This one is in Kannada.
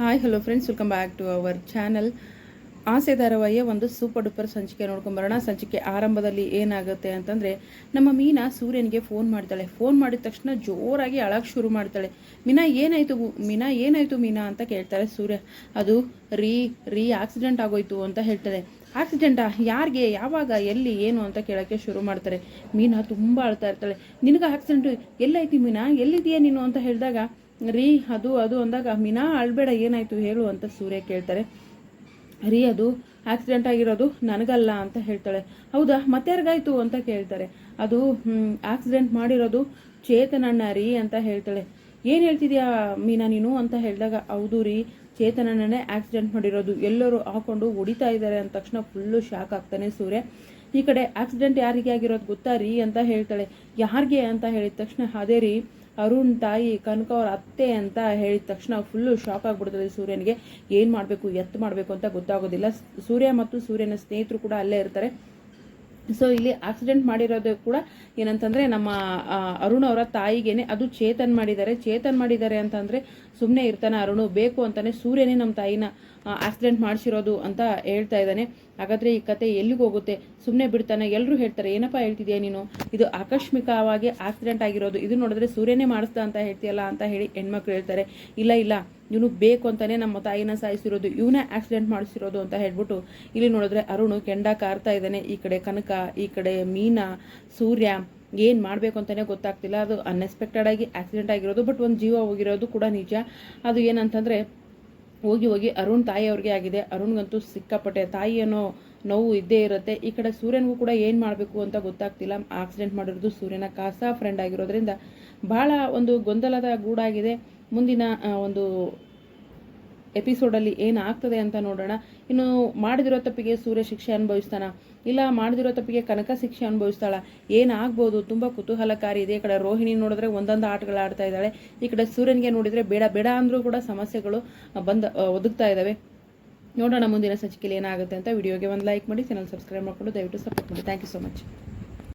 Hi hello friends, welcome back to our channel. ಆಸೆ ಧಾರಾವಾಹಿಯ ಒಂದು ಸೂಪರ್ ಡೂಪರ್ ಸಂಚಿಕೆ ನೋಡ್ಕೊಂಬರೋಣ. ಸಂಚಿಕೆ ಆರಂಭದಲ್ಲಿ ಏನಾಗುತ್ತೆ ಅಂತಂದರೆ, ನಮ್ಮ ಮೀನಾ ಸೂರ್ಯನಿಗೆ ಫೋನ್ ಮಾಡ್ತಾಳೆ. ಫೋನ್ ಮಾಡಿದ ತಕ್ಷಣ ಜೋರಾಗಿ ಅಳಕ್ಕೆ ಶುರು ಮಾಡ್ತಾಳೆ. ಮೀನಾ ಏನಾಯಿತು ಮೀನಾ ಅಂತ ಕೇಳ್ತಾಳೆ ಸೂರ್ಯ. ಅದು ರೀ ಆಕ್ಸಿಡೆಂಟ್ ಆಗೋಯ್ತು ಅಂತ ಹೇಳ್ತಾಳೆ. ಆಕ್ಸಿಡೆಂಟಾ? ಯಾರಿಗೆ, ಯಾವಾಗ, ಎಲ್ಲಿ, ಏನು ಅಂತ ಕೇಳೋಕ್ಕೆ ಶುರು ಮಾಡ್ತಾರೆ. ಮೀನಾ ತುಂಬ ಅಳ್ತಾ ಇರ್ತಾಳೆ. ನಿನಗೆ ಆಕ್ಸಿಡೆಂಟು ಎಲ್ಲೈತಿ ಮೀನಾ, ಎಲ್ಲಿದೆಯಾ ನೀನು ಅಂತ ಹೇಳಿದಾಗ, ಅದು ಅಂದಾಗ, ಮೀನಾ ಅಳ್ಬೇಡ, ಏನಾಯಿತು ಹೇಳು ಅಂತ ಸೂರ್ಯ ಕೇಳ್ತಾರೆ. ಅದು ಆಕ್ಸಿಡೆಂಟ್ ಆಗಿರೋದು ನನಗಲ್ಲ ಅಂತ ಹೇಳ್ತಾಳೆ. ಹೌದಾ, ಮತ್ತಾರಿಗಾಯ್ತು ಅಂತ ಕೇಳ್ತಾರೆ. ಅದು ಆಕ್ಸಿಡೆಂಟ್ ಮಾಡಿರೋದು ಚೇತನಣ್ಣ ಅಂತ ಹೇಳ್ತಾಳೆ. ಏನು ಹೇಳ್ತಿದ್ಯಾ ಮೀನಾ ನೀನು ಅಂತ ಹೇಳಿದಾಗ, ಹೌದು ಚೇತನಣ್ಣನೇ ಆಕ್ಸಿಡೆಂಟ್ ಮಾಡಿರೋದು, ಎಲ್ಲರೂ ಹಾಕೊಂಡು ಹೊಡಿತಾ ಇದ್ದಾರೆ ಅಂದ ತಕ್ಷಣ ಫುಲ್ಲು ಶಾಕ್ ಆಗ್ತಾನೆ ಸೂರ್ಯ. ಈ ಕಡೆ ಆಕ್ಸಿಡೆಂಟ್ ಯಾರಿಗೆ ಆಗಿರೋದು ಗೊತ್ತಾ ಅಂತ ಹೇಳ್ತಾಳೆ. ಯಾರಿಗೆ ಅಂತ ಹೇಳಿದ ತಕ್ಷಣ, ಅದೇ ಅರುಣ್ ತಾಯಿ ಕನಕ ಅವ್ರ ಅತ್ತೆ ಅಂತ ಹೇಳಿದ ತಕ್ಷಣ ಫುಲ್ಲು ಶಾಕ್ ಆಗಿಬಿಡ್ತದೆ ಸೂರ್ಯನಿಗೆ. ಏನು ಮಾಡಬೇಕು, ಮಾಡಬೇಕು ಅಂತ ಗೊತ್ತಾಗೋದಿಲ್ಲ. ಸೂರ್ಯ ಮತ್ತು ಸೂರ್ಯನ ಸ್ನೇಹಿತರು ಕೂಡ ಅಲ್ಲೇ ಇರ್ತಾರೆ. ಸೊ ಇಲ್ಲಿ ಆಕ್ಸಿಡೆಂಟ್ ಮಾಡಿರೋದು ಕೂಡ ಏನಂತಂದರೆ ನಮ್ಮ ಅರುಣ್ ಅವರ ತಾಯಿಗೇನೆ. ಅದು ಚೇತನ್ ಮಾಡಿದ್ದಾರೆ ಅಂತಂದರೆ ಸುಮ್ಮನೆ ಇರ್ತಾನೆ ಅರುಣು, ಬೇಕು ಅಂತಾನೆ ಸೂರ್ಯನೇ ನಮ್ಮ ತಾಯಿನ ಆಕ್ಸಿಡೆಂಟ್ ಮಾಡಿಸಿರೋದು ಅಂತ ಹೇಳ್ತಾ ಇದ್ದಾನೆ. ಹಾಗಾದರೆ ಈ ಕತೆ ಎಲ್ಲಿಗೆ ಹೋಗುತ್ತೆ, ಸುಮ್ಮನೆ ಬಿಡ್ತಾನೆ? ಎಲ್ಲರೂ ಹೇಳ್ತಾರೆ, ಏನಪ್ಪ ಹೇಳ್ತಿದ್ಯಾ ನೀನು, ಇದು ಆಕಸ್ಮಿಕವಾಗಿ ಆಕ್ಸಿಡೆಂಟ್ ಆಗಿರೋದು, ಇದು ನೋಡಿದ್ರೆ ಸೂರ್ಯನೇ ಮಾಡಿಸ್ದ ಅಂತ ಹೇಳ್ತೀಯಲ್ಲ ಅಂತ ಹೇಳಿ ಹೆಣ್ಮಕ್ಳು ಹೇಳ್ತಾರೆ. ಇಲ್ಲ ಇವನು ಬೇಕು ಅಂತಾನೆ ನಮ್ಮ ತಾಯಿನ ಸಾಯಿಸಿರೋದು, ಇವನೇ ಆಕ್ಸಿಡೆಂಟ್ ಮಾಡಿಸಿರೋದು ಅಂತ ಹೇಳ್ಬಿಟ್ಟು ಇಲ್ಲಿ ನೋಡಿದ್ರೆ ಅರುಣು ಕೆಂಡ ಕಾರ್ತಾ ಇದ್ದಾನೆ. ಈ ಕಡೆ ಕನಕ, ಈ ಕಡೆ ಮೀನಾ, ಸೂರ್ಯ ಏನು ಮಾಡಬೇಕು ಅಂತಲೇ ಗೊತ್ತಾಗ್ತಿಲ್ಲ. ಅದು ಅನ್ಎಕ್ಸ್ಪೆಕ್ಟೆಡ್ ಆಗಿ ಆಕ್ಸಿಡೆಂಟ್ ಆಗಿರೋದು, ಬಟ್ ಒಂದು ಜೀವ ಹೋಗಿರೋದು ಕೂಡ ನಿಜ. ಅದು ಏನಂತಂದರೆ ಹೋಗಿ ಅರುಣ್ ತಾಯಿಯವ್ರಿಗೆ ಆಗಿದೆ. ಅರುಣ್ಗಂತೂ ಸಿಕ್ಕಾಪಟ್ಟೆ ತಾಯಿ ಅನ್ನೋ ನೋವು ಇದ್ದೇ ಇರುತ್ತೆ. ಈ ಕಡೆ ಸೂರ್ಯನಿಗೂ ಕೂಡ ಏನು ಮಾಡಬೇಕು ಅಂತ ಗೊತ್ತಾಗ್ತಿಲ್ಲ. ಆಕ್ಸಿಡೆಂಟ್ ಮಾಡಿರೋದು ಸೂರ್ಯನ ಕಾಸಾ ಫ್ರೆಂಡ್ ಆಗಿರೋದ್ರಿಂದ ಭಾಳ ಒಂದು ಗೊಂದಲದ ಗೂಡಾಗಿದೆ. ಮುಂದಿನ ಒಂದು ಎಪಿಸೋಡಲ್ಲಿ ಏನಾಗ್ತದೆ ಅಂತ ನೋಡೋಣ. ಇನ್ನು ಮಾಡದಿರೋ ತಪ್ಪಿಗೆ ಸೂರ್ಯ ಶಿಕ್ಷೆ ಅನುಭವಿಸ್ತಾನ, ಇಲ್ಲ ಮಾಡದಿರೋ ತಪ್ಪಿಗೆ ಕನಕ ಶಿಕ್ಷೆ ಅನುಭವಿಸ್ತಾಳ, ಏನಾಗ್ಬೋದು, ತುಂಬ ಕುತೂಹಲಕಾರಿ ಇದೆ. ಈ ಕಡೆ ರೋಹಿಣಿ ನೋಡಿದ್ರೆ ಒಂದೊಂದು ಆಟಗಳು ಆಡ್ತಾ ಇದ್ದಾಳೆ. ಈ ಕಡೆ ಸೂರ್ಯನಿಗೆ ನೋಡಿದರೆ ಬೇಡ ಅಂದರೂ ಕೂಡ ಸಮಸ್ಯೆಗಳು ಒದಗ್ತಾ ಇದ್ದಾವೆ. ನೋಡೋಣ ಮುಂದಿನ ಸಂಚಿಕೆಯಲ್ಲಿ ಏನಾಗುತ್ತೆ ಅಂತ. ವಿಡಿಯೋಗೆ ಒಂದು ಲೈಕ್ ಮಾಡಿ, ಚಾನಲ್ ಸಬ್ಸ್ಕ್ರೈಬ್ ಮಾಡಿಕೊಂಡು ದಯವಿಟ್ಟು ಸಪೋರ್ಟ್ ಮಾಡಿ. Thank you so much.